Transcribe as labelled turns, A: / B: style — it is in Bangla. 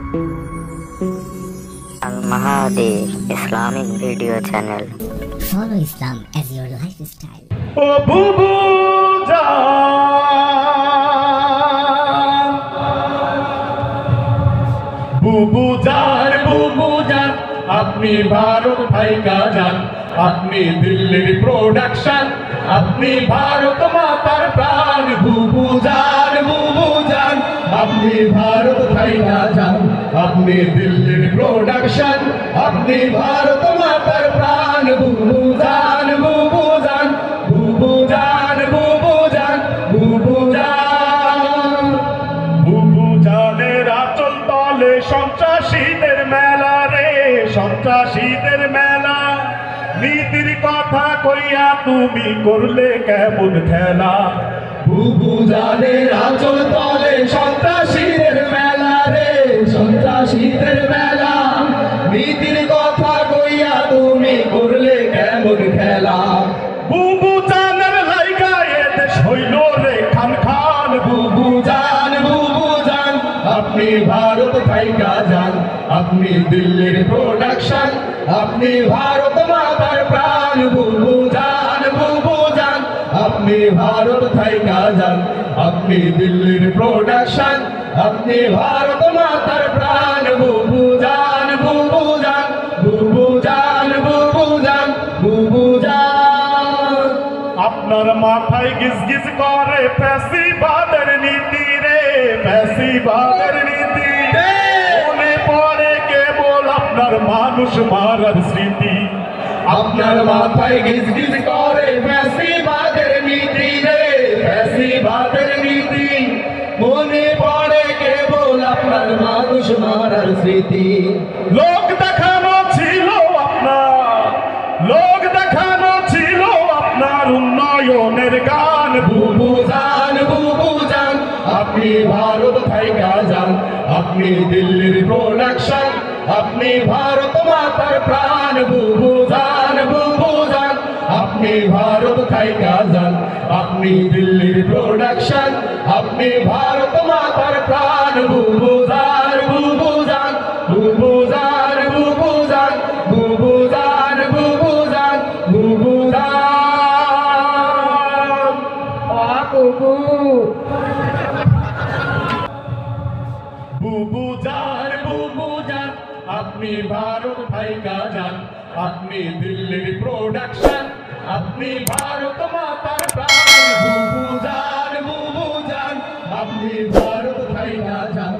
A: Al Mahdi Islamic Video Channel.
B: Follow Islam as your lifestyle.
C: Oh, Bubu Jaan, আপনি ভারত ভাইকা যান, আপনি দিল্লির প্রোডাকশন, আপনি ভারত মাতার প্রাণ। বুবু জান, আপনি ভারত ভাইকা যান, আপনি দিল্লির প্রোডাকশন, আপনি ভারত মাতার প্রাণ। বুবু জান, বুবু জান, বুবু জান, বুবু জান, বুবু জান। বুবু জানের আঁচল তলে সন্ত্রাসীদের মেলা রে, সন্ত্রাসীদের মেলা। নীতির কথা কইয়া তুমি করলে কেমন খেলা। বুবু জানের আঁচল তলে সন্ত্রাসীদের মেলা রে, সন্ত্রাসীদের মেলা। নীতির কথা কইয়া তুমি করলে কেমন খেলা। বুবু জানের লাইগা এ দেশ হইল রে খান খান। বুবু জান, আপনি ভারত ভাইকা যান, আপনি দিল্লির প্রোডাকশন, আপনি ভারত মাতার প্রাণ। বুবু জান, আপনি ভারত ভাইকা যান, আপনি দিল্লির প্রোডাকশন, আপনি ভারত মাতার প্রাণ। বুবু জান, বুবু জান, বুবু জান, বুবু জান, বুবু জান। আপনার মাথায় গিজ গিজ করে ফ্যাসিবাদের নীতি রে, ফ্যাসিবাদের নীতি। মনে পড়ে কেবল আপনার মানুষ মারার স্মৃতি। আপনার মাথায় গিজ গিজ করে ফ্যাসিবাদের নীতি রে, ফ্যাসিবাদের নীতি। মনে পড়ে কেবল আপনার মানুষ মারার স্মৃতি। লোক দেখানো ছিল আপনার, লোক দেখানো ছিল আপনার উন্নয়নের গান। বুবু জান, আপনি ভারত ভাইকা যান, আপনি দিল্লির প্রোডাকশন, আপনি ভারত মাতার প্রাণ। বুবু জান, আপনি ভারত ভাইকা যান, আপনি দিল্লির প্রোডাকশন, আপনি ভারত মাতার প্রাণ। বুবু জান, বুবু জান, বুবু জান, বুবু জান, বুবু জান, বুবু জান, বুবু জান। বুবু বুবু জান, আপনি ভারত ভাইকা যান, আপনি দিল্লির প্রোডাকশন, আপনি ভারত মাতার প্রাণ। বুবু জান, আপনি ভারত ভাইকা যান।